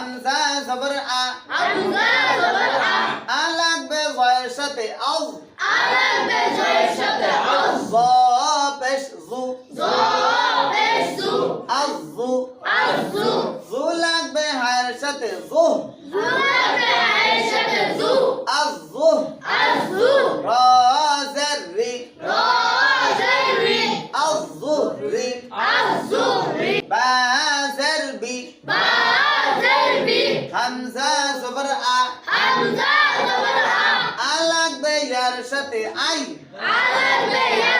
হামজা জবর আ হামজা জবর আ আ লাগবে জয়ের সাথে আজ আ লাগবে জয়ের সাথে আজ জ পেশ জু জ পেশ জু আযু আযু জু লাগবে হায়ের সাথে জু জু লাগবে হায়ের সাথে জু আযু আযু রা জের রি রা জের রি আযুহরি আযুহরি বা জের বি বা জের বি হামজা জবর আ হামজা জবর আ আ লাগবে ইয়ার সাথে আই আ লাগবে ইয়া